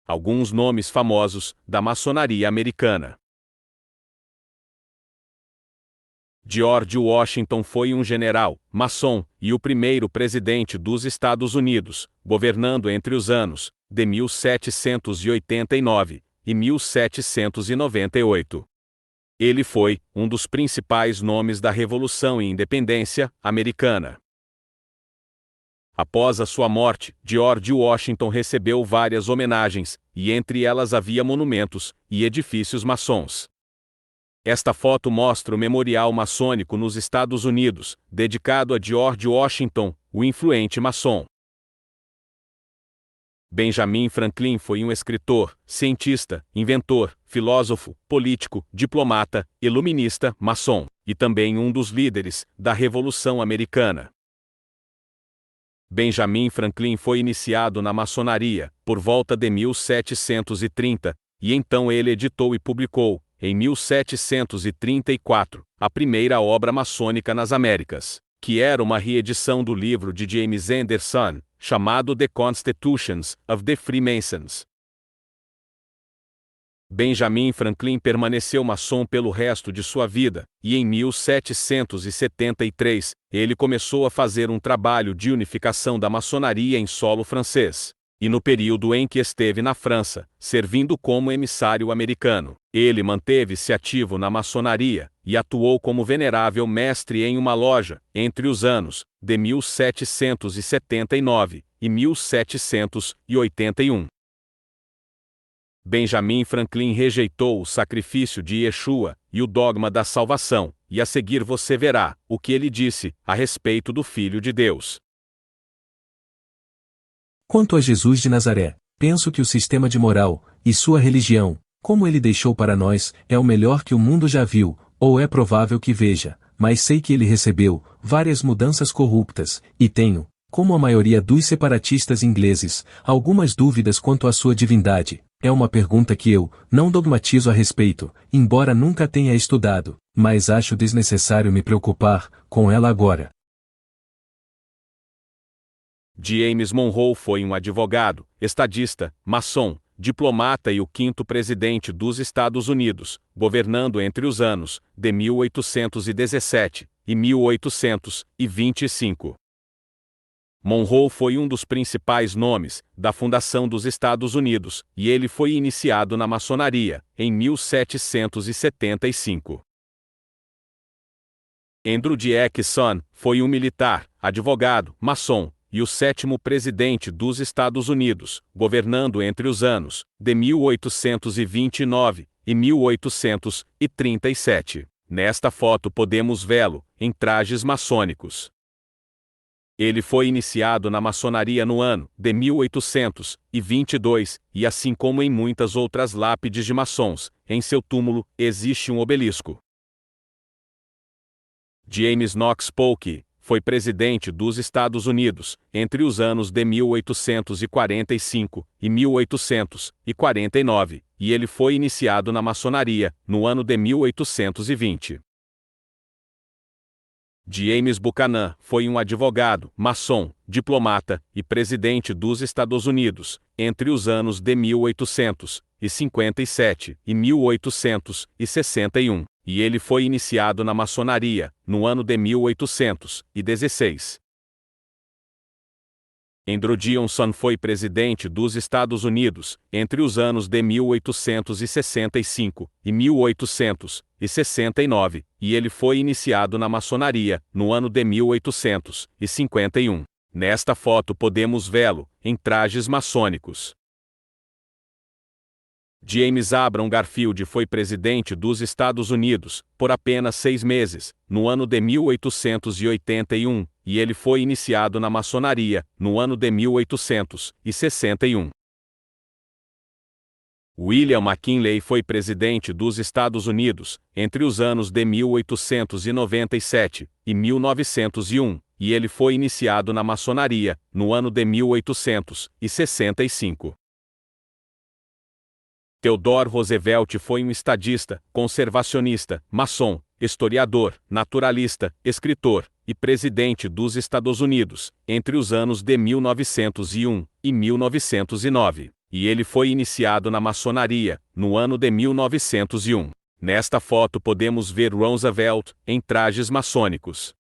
Alguns nomes famosos da maçonaria americana. George Washington foi um general, maçom, e o primeiro presidente dos Estados Unidos, governando entre os anos de 1789 e 1798. Ele foi um dos principais nomes da Revolução e Independência americana. Após a sua morte, George Washington recebeu várias homenagens, e entre elas havia monumentos e edifícios maçons. Esta foto mostra o memorial maçônico nos Estados Unidos, dedicado a George Washington, o influente maçom. Benjamin Franklin foi um escritor, cientista, inventor, filósofo, político, diplomata, iluminista, maçom, e também um dos líderes da Revolução Americana. Benjamin Franklin foi iniciado na maçonaria por volta de 1730, e então ele editou e publicou, em 1734, a primeira obra maçônica nas Américas, que era uma reedição do livro de James Anderson, chamado The Constitutions of the Freemasons. Benjamin Franklin permaneceu maçom pelo resto de sua vida, e em 1773, ele começou a fazer um trabalho de unificação da maçonaria em solo francês. E no período em que esteve na França, servindo como emissário americano, ele manteve-se ativo na maçonaria, e atuou como venerável mestre em uma loja, entre os anos de 1779 e 1781. Benjamin Franklin rejeitou o sacrifício de Yeshua e o dogma da salvação, e a seguir você verá o que ele disse a respeito do Filho de Deus. Quanto a Jesus de Nazaré, penso que o sistema de moral, e sua religião, como ele deixou para nós, é o melhor que o mundo já viu, ou é provável que veja, mas sei que ele recebeu várias mudanças corruptas, e tenho, como a maioria dos separatistas ingleses, algumas dúvidas quanto à sua divindade. É uma pergunta que eu não dogmatizo a respeito, embora nunca tenha estudado, mas acho desnecessário me preocupar com ela agora. James Monroe foi um advogado, estadista, maçom, diplomata e o quinto presidente dos Estados Unidos, governando entre os anos de 1817 e 1825. Monroe foi um dos principais nomes da fundação dos Estados Unidos, e ele foi iniciado na maçonaria em 1775. Andrew Jackson foi um militar, advogado, maçom, e o sétimo presidente dos Estados Unidos, governando entre os anos de 1829 e 1837. Nesta foto podemos vê-lo em trajes maçônicos. Ele foi iniciado na maçonaria no ano de 1822, e assim como em muitas outras lápides de maçons, em seu túmulo existe um obelisco. James Knox Polk foi presidente dos Estados Unidos entre os anos de 1845 e 1849, e ele foi iniciado na maçonaria no ano de 1820. James Buchanan foi um advogado, maçom, diplomata e presidente dos Estados Unidos entre os anos de 1857 e 1861, e ele foi iniciado na maçonaria no ano de 1816. Andrew Johnson foi presidente dos Estados Unidos entre os anos de 1865 e 1869, e ele foi iniciado na maçonaria no ano de 1851. Nesta foto podemos vê-lo em trajes maçônicos. James Abram Garfield foi presidente dos Estados Unidos por apenas 6 meses, no ano de 1881, e ele foi iniciado na maçonaria no ano de 1861. William McKinley foi presidente dos Estados Unidos entre os anos de 1897 e 1901, e ele foi iniciado na maçonaria no ano de 1865. Theodore Roosevelt foi um estadista, conservacionista, maçom, historiador, naturalista, escritor e presidente dos Estados Unidos entre os anos de 1901 e 1909. e ele foi iniciado na maçonaria, no ano de 1901. Nesta foto podemos ver Roosevelt, em trajes maçônicos.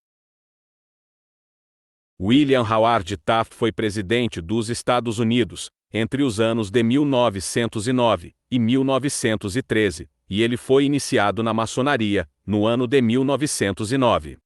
William Howard Taft foi presidente dos Estados Unidos, entre os anos de 1909 e 1913, e ele foi iniciado na maçonaria, no ano de 1909.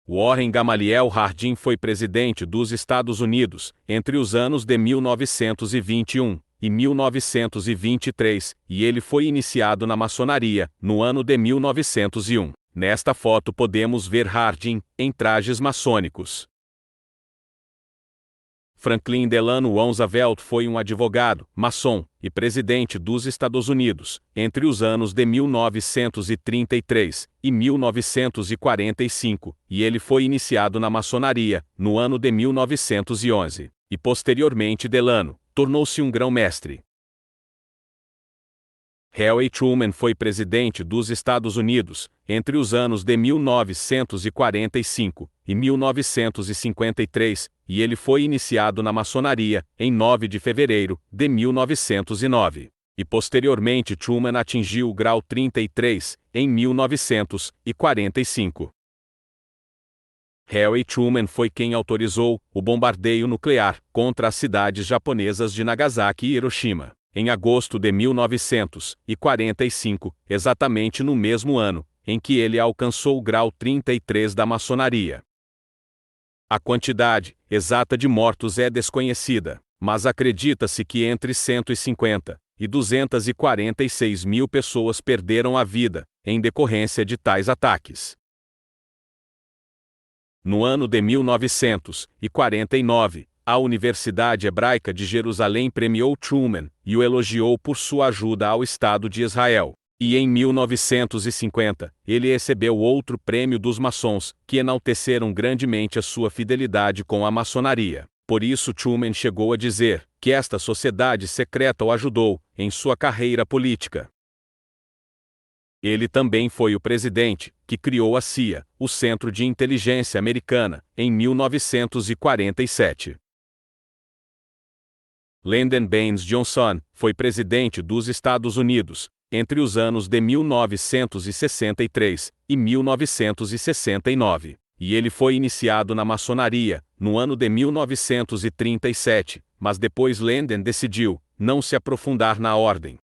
Warren Gamaliel Harding foi presidente dos Estados Unidos, entre os anos de 1921 e 1923, e ele foi iniciado na maçonaria, no ano de 1901. Nesta foto podemos ver Harding, em trajes maçônicos. Franklin Delano Roosevelt foi um advogado, maçom, e presidente dos Estados Unidos, entre os anos de 1933 e 1945, e ele foi iniciado na maçonaria, no ano de 1911, e posteriormente Delano tornou-se um grão-mestre. Harry Truman foi presidente dos Estados Unidos, entre os anos de 1945 e 1953, e ele foi iniciado na maçonaria, em 9 de fevereiro de 1909. E posteriormente Truman atingiu o grau 33, em 1945. Harry Truman foi quem autorizou o bombardeio nuclear contra as cidades japonesas de Nagasaki e Hiroshima, em agosto de 1945, exatamente no mesmo ano em que ele alcançou o grau 33 da maçonaria. A quantidade exata de mortos é desconhecida, mas acredita-se que entre 150 e 246 mil pessoas perderam a vida em decorrência de tais ataques. No ano de 1949, a Universidade Hebraica de Jerusalém premiou Truman e o elogiou por sua ajuda ao Estado de Israel. E em 1950, ele recebeu outro prêmio dos maçons, que enalteceram grandemente a sua fidelidade com a maçonaria. Por isso Truman chegou a dizer que esta sociedade secreta o ajudou em sua carreira política. Ele também foi o presidente que criou a CIA, o Centro de Inteligência Americana, em 1947. Lyndon Baines Johnson foi presidente dos Estados Unidos, entre os anos de 1963 e 1969, e ele foi iniciado na maçonaria, no ano de 1937, mas depois Lyndon decidiu não se aprofundar na ordem.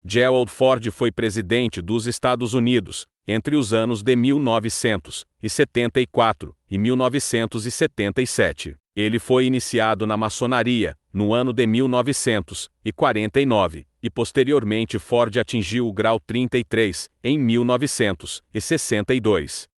Gerald Ford foi presidente dos Estados Unidos, entre os anos de 1974 e 1977. Ele foi iniciado na maçonaria, no ano de 1949, e posteriormente Ford atingiu o grau 33, em 1962.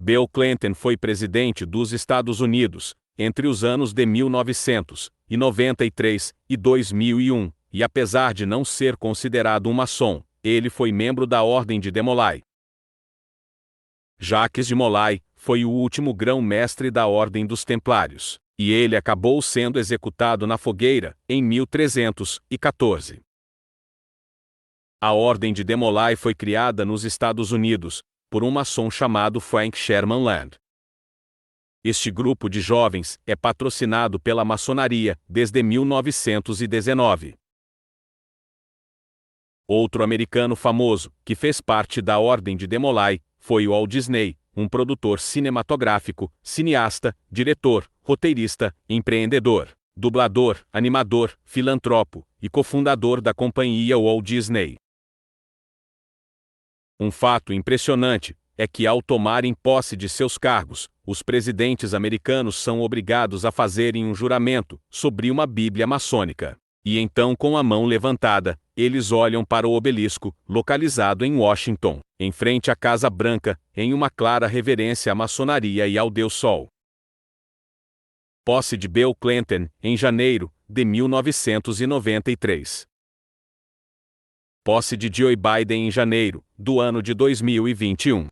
Bill Clinton foi presidente dos Estados Unidos, entre os anos de 1993 e 2001, e apesar de não ser considerado um maçom, ele foi membro da Ordem de Molay. Jacques de Molay foi o último grão-mestre da Ordem dos Templários, e ele acabou sendo executado na fogueira, em 1314. A Ordem de Molay foi criada nos Estados Unidos, por um maçom chamado Frank Sherman Land. Este grupo de jovens é patrocinado pela maçonaria desde 1919. Outro americano famoso, que fez parte da Ordem de Molay, foi o Walt Disney, um produtor cinematográfico, cineasta, diretor, roteirista, empreendedor, dublador, animador, filantropo e cofundador da companhia Walt Disney. Um fato impressionante é que, ao tomarem posse de seus cargos, os presidentes americanos são obrigados a fazerem um juramento sobre uma Bíblia maçônica. E então, com a mão levantada, eles olham para o obelisco, localizado em Washington, em frente à Casa Branca, em uma clara reverência à maçonaria e ao Deus Sol. Posse de Bill Clinton, em janeiro de 1993. Posse de Joe Biden em janeiro do ano de 2021.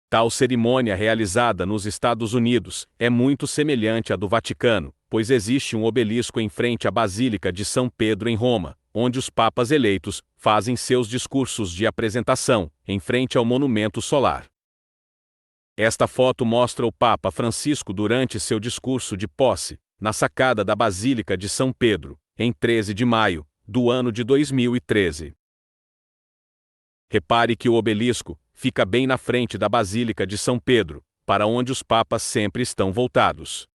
Tal cerimônia realizada nos Estados Unidos é muito semelhante à do Vaticano, pois existe um obelisco em frente à Basílica de São Pedro em Roma, onde os papas eleitos fazem seus discursos de apresentação, em frente ao monumento solar. Esta foto mostra o Papa Francisco durante seu discurso de posse, na sacada da Basílica de São Pedro, em 13 de maio, do ano de 2013. Repare que o obelisco fica bem na frente da Basílica de São Pedro, para onde os papas sempre estão voltados.